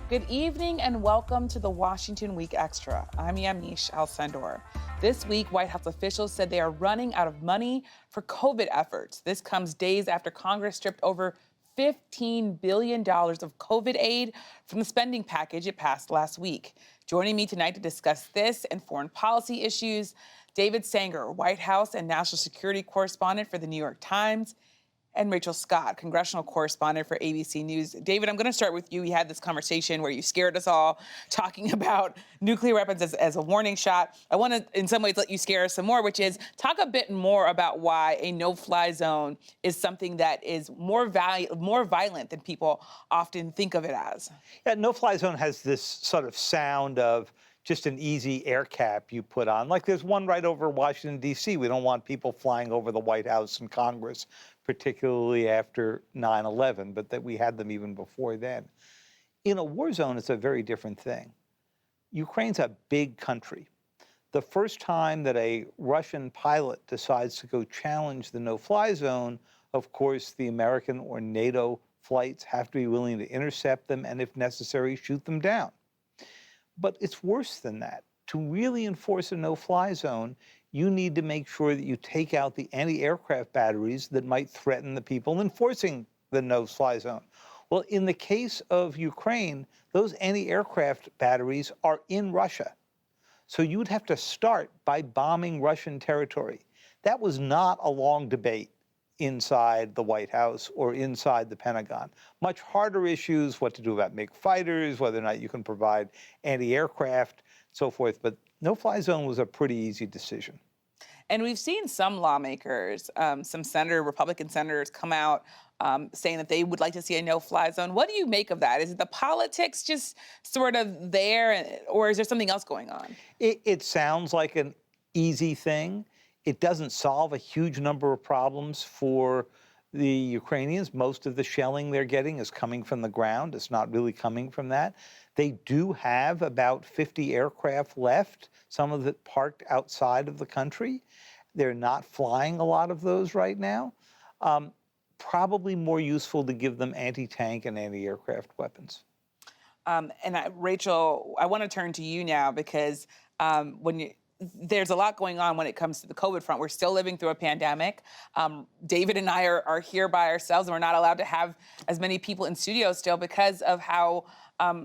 Good evening and welcome to the Washington Week Extra. I'm Yamiche Alcindor. This week, White House officials said they are running out of money for COVID efforts. This comes days after Congress stripped over $15 billion of COVID aid from the spending package it passed last week. Joining me tonight to discuss this and foreign policy issues, David Sanger, White House and national security correspondent for the New York Times, and Rachel Scott, congressional correspondent for ABC News. David, I'm going to start with you. We had this conversation where you scared us all talking about nuclear weapons as a warning shot. I want to, in some ways, let you scare us some more, which is talk a bit more about why a no-fly zone is something that is more violent than people often think of it as. Yeah, no-fly zone has this sort of sound of just an easy air cap you put on. Like there's one right over Washington, D.C. We don't want people flying over the White House and Congress, particularly after 9/11, but that we had them even before then. In a war zone, it's a very different thing. Ukraine's a big country. The first time that a Russian pilot decides to go challenge the no-fly zone, of course, the American or NATO flights have to be willing to intercept them and, if necessary, shoot them down. But it's worse than that. To really enforce a no-fly zone, you need to make sure that you take out the anti-aircraft batteries that might threaten the people enforcing the no-fly zone. Well, in the case of Ukraine, those anti-aircraft batteries are in Russia. So you would have to start by bombing Russian territory. That was not a long debate inside the White House or inside the Pentagon. Much harder issues, what to do about MiG fighters, whether or not you can provide anti-aircraft, so forth. But no-fly zone was a pretty easy decision. And we've seen some lawmakers, some Republican senators come out saying that they would like to see a no-fly zone. What do you make of that? Is it the politics just sort of there, or is there something else going on? It sounds like an easy thing. It doesn't solve a huge number of problems for the Ukrainians. Most of the shelling they're getting is coming from the ground. It's not really coming from that. They do have about 50 aircraft left, some of it parked outside of the country. They're not flying a lot of those right now. Probably more useful to give them anti-tank and anti-aircraft weapons. Rachel, I want to turn to you now because there's a lot going on when it comes to the COVID front. We're still living through a pandemic. David and I are here by ourselves, and we're not allowed to have as many people in studio still because of how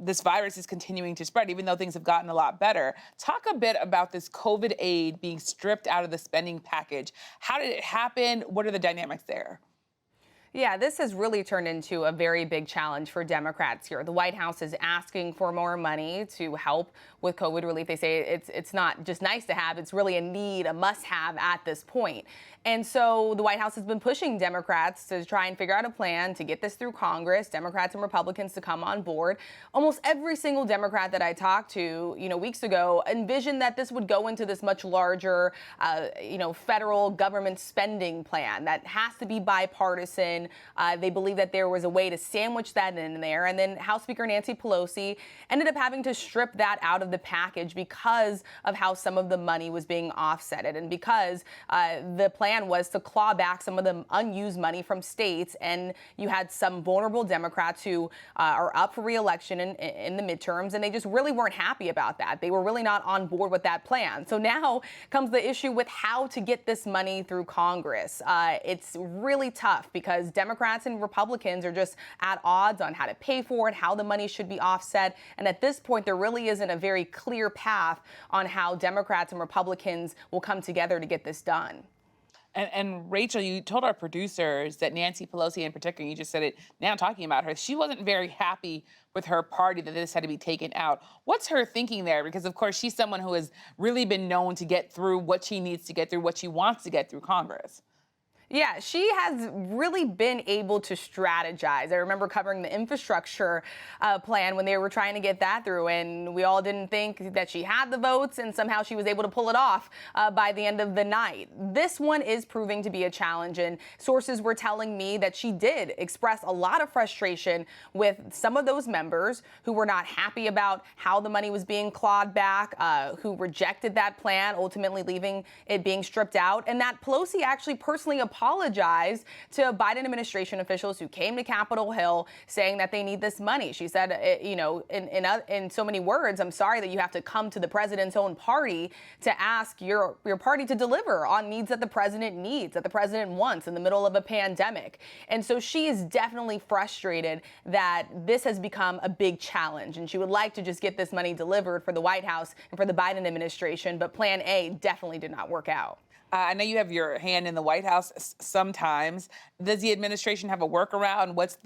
this virus is continuing to spread, even though things have gotten a lot better. Talk a bit about this COVID aid being stripped out of the spending package. How did it happen? What are the dynamics there? Yeah, this has really turned into a very big challenge for Democrats here. The White House is asking for more money to help with COVID relief. They say it's not just nice to have, it's really a need, a must-have at this point. And so the White House has been pushing Democrats to try and figure out a plan to get this through Congress, Democrats and Republicans to come on board. Almost every single Democrat that I talked to, weeks ago envisioned that this would go into this much larger, federal government spending plan that has to be bipartisan. They believe that there was a way to sandwich that in there. And then House Speaker Nancy Pelosi ended up having to strip that out of the package because of how some of the money was being offsetted and because the plan was to claw back some of the unused money from states. And you had some vulnerable Democrats who are up for re-election in the midterms, and they just really weren't happy about that. They were really not on board with that plan. So now comes the issue with how to get this money through Congress. It's really tough because Democrats and Republicans are just at odds on how to pay for it, how the money should be offset. And at this point, there really isn't a very clear path on how Democrats and Republicans will come together to get this done. And Rachel, you told our producers that Nancy Pelosi in particular, you just said it now talking about her, she wasn't very happy with her party that this had to be taken out. What's her thinking there? Because, of course, she's someone who has really been known to get through what she needs to get through, what she wants to get through Congress. Yeah, she has really been able to strategize. I remember covering the infrastructure plan when they were trying to get that through, and we all didn't think that she had the votes, and somehow she was able to pull it off by the end of the night. This one is proving to be a challenge, and sources were telling me that she did express a lot of frustration with some of those members who were not happy about how the money was being clawed back, who rejected that plan, ultimately leaving it being stripped out, and that Pelosi actually personally apologized apologized to Biden administration officials who came to Capitol Hill saying that they need this money. She said, in so many words, I'm sorry that you have to come to the president's own party to ask your party to deliver on needs that the president needs, that the president wants in the middle of a pandemic. And so she is definitely frustrated that this has become a big challenge, and she would like to just get this money delivered for the White House and for the Biden administration, but Plan A definitely did not work out. I know you have your hand in the White House sometimes. Does the administration have a workaround? What's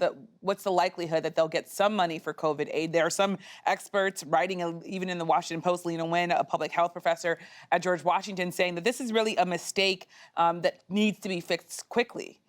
the likelihood that they'll get some money for COVID aid? There are some experts writing, even in the Washington Post, Lena Wynn, a public health professor at George Washington, saying that this is really a mistake that needs to be fixed quickly.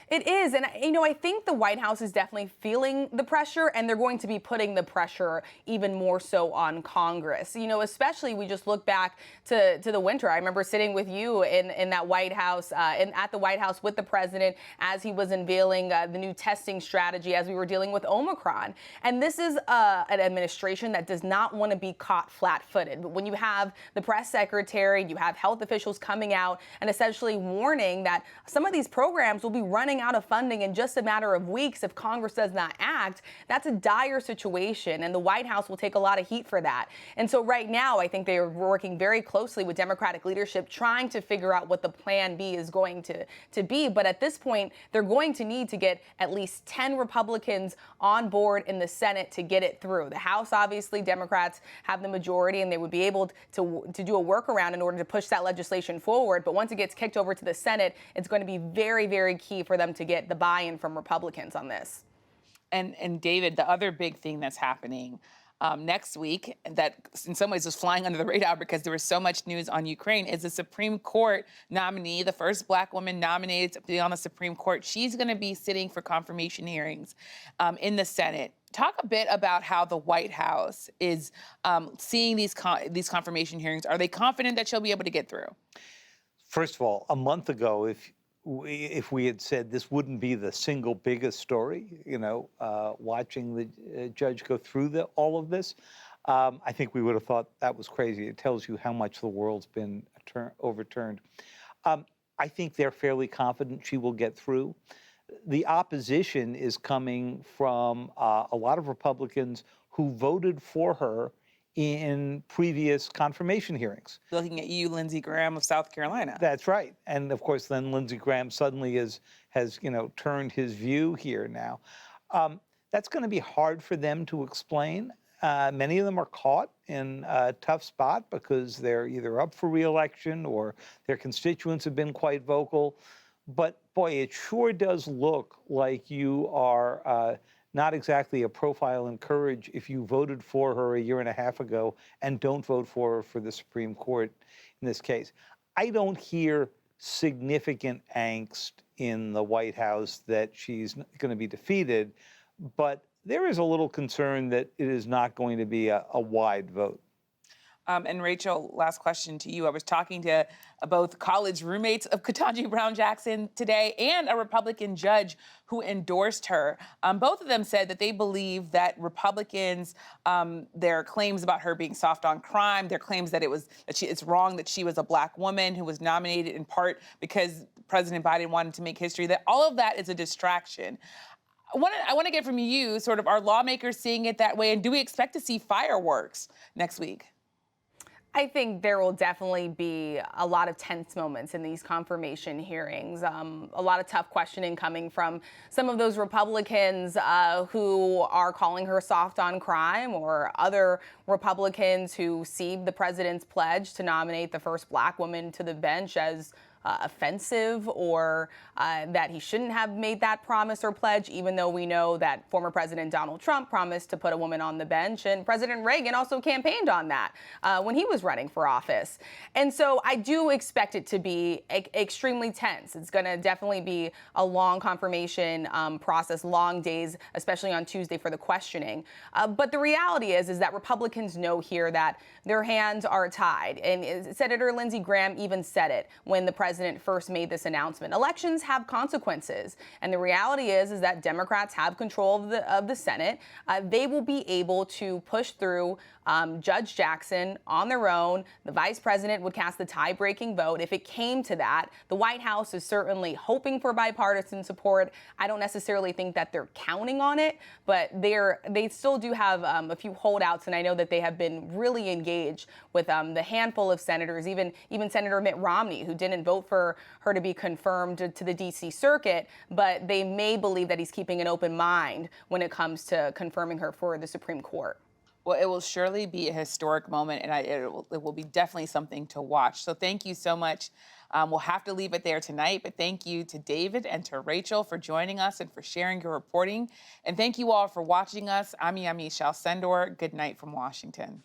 It is. And, I think the White House is definitely feeling the pressure, and they're going to be putting the pressure even more so on Congress. Especially we just look back to the winter. I remember sitting with you in that White House, at the White House with the president as he was unveiling the new testing strategy as we were dealing with Omicron. And this is an administration that does not want to be caught flat-footed. But when you have the press secretary, you have health officials coming out and essentially warning that some of these programs will be running out of funding in just a matter of weeks if Congress does not act, that's a dire situation, and the White House will take a lot of heat for that. And so right now, I think they are working very closely with Democratic leadership, trying to figure out what the plan B is going to be. But at this point, they're going to need to get at least 10 Republicans on board in the Senate to get it through. The House, obviously, Democrats have the majority, and they would be able to do a workaround in order to push that legislation forward. But once it gets kicked over to the Senate, it's going to be very, very key for them to get the buy-in from Republicans on this. And David, the other big thing that's happening next week that in some ways was flying under the radar because there was so much news on Ukraine is the Supreme Court nominee, the first Black woman nominated to be on the Supreme Court. She's going to be sitting for confirmation hearings in the Senate. Talk a bit about how the White House is seeing these confirmation hearings. Are they confident that she'll be able to get through? First of all, a month ago, if we had said this wouldn't be the single biggest story, watching the judge go through all of this, I think we would have thought that was crazy. It tells you how much the world's been overturned. I think they're fairly confident she will get through. The opposition is coming from a lot of Republicans who voted for her in previous confirmation hearings. Looking at you, Lindsey Graham of South Carolina. That's right. And of course, then Lindsey Graham suddenly has turned his view here now. That's going to be hard for them to explain. Many of them are caught in a tough spot because they're either up for re-election or their constituents have been quite vocal. But boy, it sure does look like you are not exactly a profile in courage if you voted for her a year and a half ago and don't vote for her for the Supreme Court in this case. I don't hear significant angst in the White House that she's going to be defeated, but there is a little concern that it is not going to be a wide vote. And Rachel, last question to you. I was talking to both college roommates of Ketanji Brown Jackson today and a Republican judge who endorsed her. Both of them said that they believe that Republicans, their claims about her being soft on crime, their claims that it's wrong that she was a Black woman who was nominated in part because President Biden wanted to make history, that all of that is a distraction. I want to get from you, sort of, are lawmakers seeing it that way, and do we expect to see fireworks next week? I think there will definitely be a lot of tense moments in these confirmation hearings. A lot of tough questioning coming from some of those Republicans who are calling her soft on crime, or other Republicans who see the president's pledge to nominate the first Black woman to the bench as offensive, or that he shouldn't have made that promise or pledge, even though we know that former President Donald Trump promised to put a woman on the bench, and President Reagan also campaigned on that when he was running for office. And so I do expect it to be extremely tense. It's going to definitely be a long confirmation process, long days, especially on Tuesday for the questioning. But the reality is that Republicans know here that their hands are tied. And Senator Lindsey Graham even said it when the president president first made this announcement. Elections have consequences, and the reality is that Democrats have control of the Senate. They will be able to push through Judge Jackson on their own. The vice president would cast the tie-breaking vote if it came to that. The White House is certainly hoping for bipartisan support. I don't necessarily think that they're counting on it, but they still do have a few holdouts, and I know that they have been really engaged with the handful of senators, even Senator Mitt Romney, who didn't vote for her to be confirmed to the D.C. Circuit, but they may believe that he's keeping an open mind when it comes to confirming her for the Supreme Court. Well, it will surely be a historic moment, and it will be definitely something to watch. So thank you so much. We'll have to leave it there tonight, but thank you to David and to Rachel for joining us and for sharing your reporting. And thank you all for watching us. I'm Yamiche Alcindor. Good night from Washington.